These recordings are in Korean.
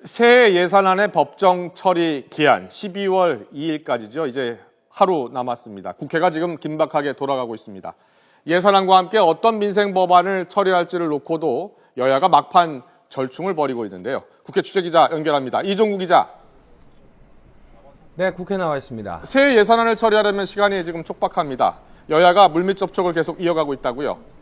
새해 예산안의 법정 처리 기한 12월 2일까지죠. 이제 하루 남았습니다. 국회가 지금 긴박하게 돌아가고 있습니다. 예산안과 함께 어떤 민생 법안을 처리할지를 놓고도 여야가 막판 절충을 벌이고 있는데요. 국회 취재기자 연결합니다. 이종국 기자. 네, 국회 나와 있습니다. 새해 예산안을 처리하려면 시간이 지금 촉박합니다. 여야가 물밑 접촉을 계속 이어가고 있다고요?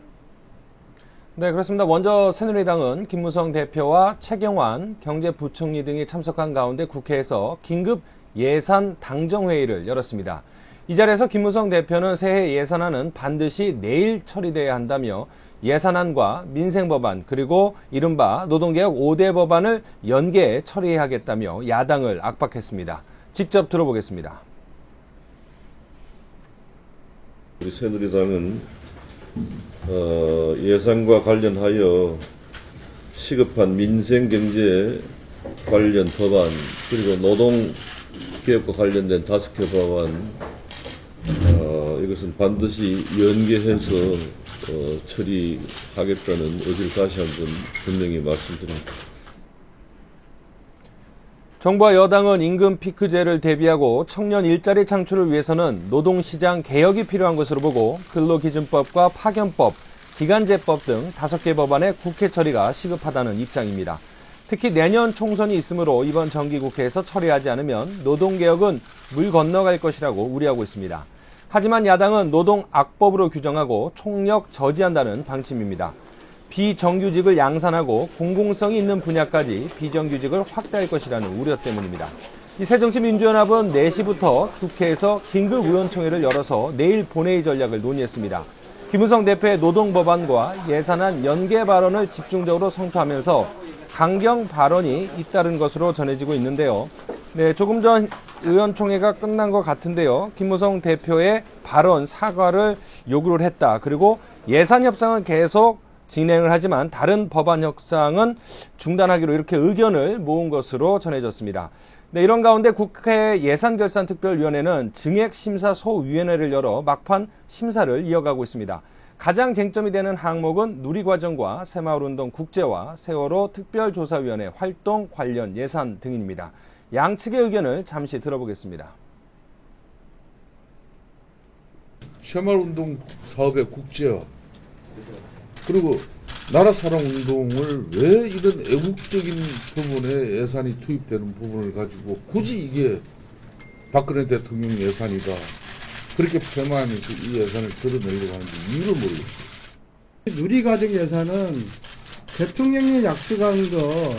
네, 그렇습니다. 먼저 새누리당은 김무성 대표와 최경환 경제부총리 등이 참석한 가운데 국회에서 긴급 예산 당정회의를 열었습니다. 이 자리에서 김무성 대표는 새해 예산안은 반드시 내일 처리돼야 한다며 예산안과 민생법안 그리고 이른바 노동개혁 5대 법안을 연계해 처리하겠다며 야당을 압박했습니다. 직접 들어보겠습니다. 우리 새누리당은 예산과 관련하여 시급한 민생 경제 관련 법안 그리고 노동개혁과 관련된 5개 법안 이것은 반드시 연계해서 처리하겠다는 의지를 다시 한번 분명히 말씀드립니다. 정부와 여당은 임금 피크제를 대비하고 청년 일자리 창출을 위해서는 노동시장 개혁이 필요한 것으로 보고 근로기준법과 파견법, 기간제법 등 5개 법안의 국회 처리가 시급하다는 입장입니다. 특히 내년 총선이 있으므로 이번 정기국회에서 처리하지 않으면 노동개혁은 물 건너갈 것이라고 우려하고 있습니다. 하지만 야당은 노동악법으로 규정하고 총력 저지한다는 방침입니다. 비정규직을 양산하고 공공성이 있는 분야까지 비정규직을 확대할 것이라는 우려 때문입니다. 이 새정치민주연합은 4시부터 국회에서 긴급의원총회를 열어서 내일 본회의 전략을 논의했습니다. 김무성 대표의 노동법안과 예산안 연계 발언을 집중적으로 성토하면서 강경 발언이 잇따른 것으로 전해지고 있는데요. 네, 조금 전 의원총회가 끝난 것 같은데요. 김무성 대표의 발언 사과를 요구를 했다. 그리고 예산 협상은 계속 진행을 하지만 다른 법안 협상은 중단하기로 이렇게 의견을 모은 것으로 전해졌습니다. 네, 이런 가운데 국회 예산결산특별위원회는 증액심사소위원회를 열어 막판 심사를 이어가고 있습니다. 가장 쟁점이 되는 항목은 누리과정과 새마을운동 국제화, 세월호 특별조사위원회 활동 관련 예산 등입니다. 양측의 의견을 잠시 들어보겠습니다. 새마을운동 사업의 국제화 그리고 나라사랑운동을 왜 이런 애국적인 부분에 예산이 투입되는 부분을 가지고 굳이 이게 박근혜 대통령 예산이다 그렇게 폄하하면서 이 예산을 드러내려고 하는지 이유를 모르겠어요. 누리과정 예산은 대통령이 약속한 거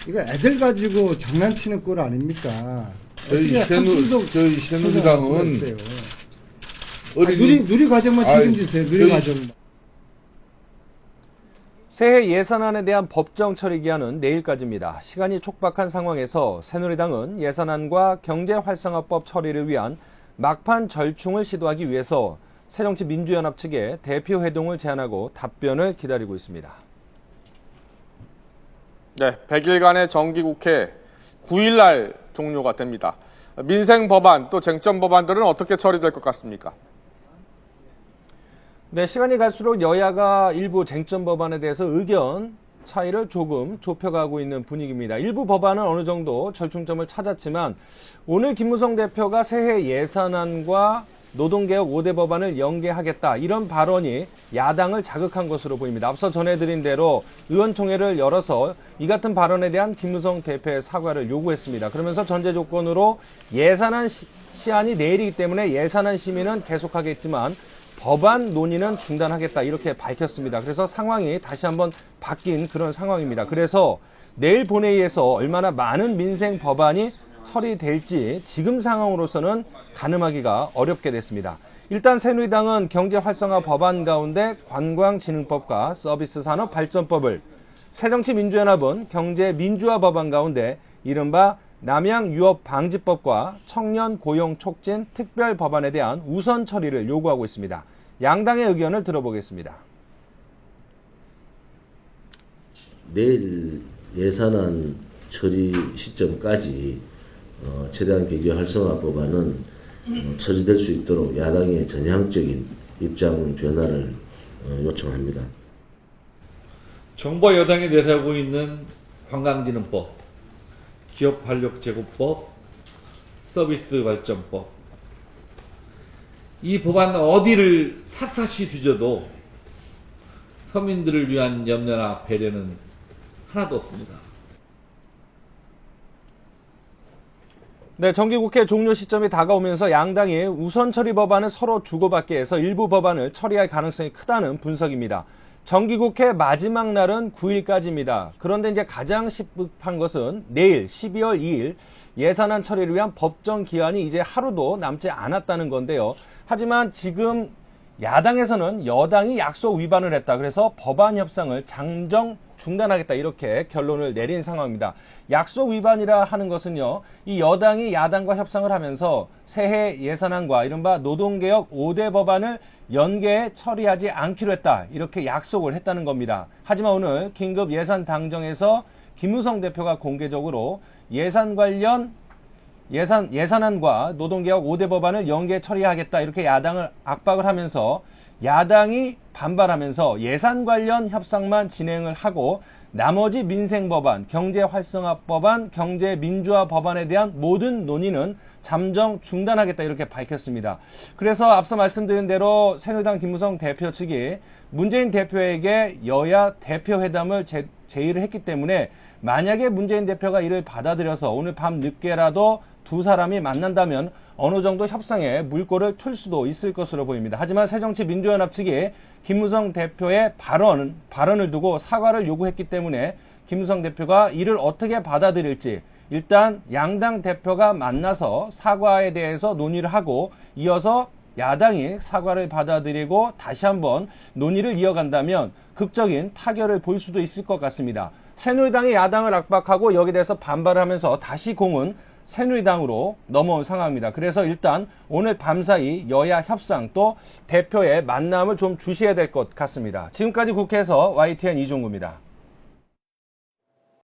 이거 애들 가지고 장난치는 꼴 아닙니까? 저희 새누리당은 누리과정만 책임지세요. 누리과정만. 새해 예산안에 대한 법정 처리 기한은 내일까지입니다. 시간이 촉박한 상황에서 새누리당은 예산안과 경제활성화법 처리를 위한 막판 절충을 시도하기 위해서 새정치민주연합 측에 대표회동을 제안하고 답변을 기다리고 있습니다. 네, 100일간의 정기국회 9일날 종료가 됩니다. 민생 법안 또 쟁점 법안들은 어떻게 처리될 것 같습니까? 네, 시간이 갈수록 여야가 일부 쟁점 법안에 대해서 의견 차이를 조금 좁혀가고 있는 분위기입니다. 일부 법안은 어느 정도 절충점을 찾았지만 오늘 김무성 대표가 새해 예산안과 노동개혁 5대 법안을 연계하겠다 이런 발언이 야당을 자극한 것으로 보입니다. 앞서 전해드린 대로 의원총회를 열어서 이 같은 발언에 대한 김무성 대표의 사과를 요구했습니다. 그러면서 전제 조건으로 예산안 시한이 내일이기 때문에 예산안 심의는 계속하겠지만 법안 논의는 중단하겠다 이렇게 밝혔습니다. 그래서 상황이 다시 한번 바뀐 그런 상황입니다. 그래서 내일 본회의에서 얼마나 많은 민생 법안이 처리될지 지금 상황으로서는 가늠하기가 어렵게 됐습니다. 일단 새누리당은 경제활성화 법안 가운데 관광진흥법과 서비스산업발전법을, 새정치민주연합은 경제민주화 법안 가운데 이른바 남양유업방지법과 청년고용촉진 특별법안에 대한 우선 처리를 요구하고 있습니다. 양당의 의견을 들어보겠습니다. 내일 예산안 처리 시점까지 최대한 경제 활성화 법안은 처리될 수 있도록 야당의 전향적인 입장 변화를 요청합니다. 정부와 여당이 내세우고 있는 관광진흥법, 기업활력제고법, 서비스발전법. 이 법안 어디를 샅샅이 뒤져도 서민들을 위한 염려나 배려는 하나도 없습니다. 네, 정기국회 종료 시점이 다가오면서 양당이 우선 처리 법안을 서로 주고받게 해서 일부 법안을 처리할 가능성이 크다는 분석입니다. 정기국회 마지막 날은 9일까지입니다. 그런데 이제 가장 시급한 것은 내일 12월 2일 예산안 처리를 위한 법정 기한이 이제 하루도 남지 않았다는 건데요. 하지만 지금 야당에서는 여당이 약속 위반을 했다. 그래서 법안 협상을 잠정 중단하겠다. 이렇게 결론을 내린 상황입니다. 약속 위반이라 하는 것은요. 이 여당이 야당과 협상을 하면서 새해 예산안과 이른바 노동개혁 5대 법안을 연계해 처리하지 않기로 했다. 이렇게 약속을 했다는 겁니다. 하지만 오늘 긴급 예산 당정에서 김무성 대표가 공개적으로 예산안과 노동개혁 5대 법안을 연계 처리하겠다 이렇게 야당을 압박을 하면서 야당이 반발하면서 예산 관련 협상만 진행을 하고 나머지 민생 법안, 경제 활성화 법안, 경제 민주화 법안에 대한 모든 논의는 잠정 중단하겠다 이렇게 밝혔습니다. 그래서 앞서 말씀드린 대로 새누리당 김무성 대표 측이 문재인 대표에게 여야 대표회담을 제의를 했기 때문에 만약에 문재인 대표가 이를 받아들여서 오늘 밤 늦게라도 두 사람이 만난다면 어느 정도 협상에 물꼬를 틀 수도 있을 것으로 보입니다. 하지만 새정치민주연합 측이 김무성 대표의 발언을 두고 사과를 요구했기 때문에 김무성 대표가 이를 어떻게 받아들일지 일단 양당 대표가 만나서 사과에 대해서 논의를 하고 이어서 야당이 사과를 받아들이고 다시 한번 논의를 이어간다면 극적인 타결을 볼 수도 있을 것 같습니다. 새누리당이 야당을 압박하고 여기에 대해서 반발을 하면서 다시 공은 새누리당으로 넘어온 상황입니다. 그래서 일단 오늘 밤사이 여야 협상 또 대표의 만남을 좀 주시해야 될 것 같습니다. 지금까지 국회에서 YTN 이종구입니다.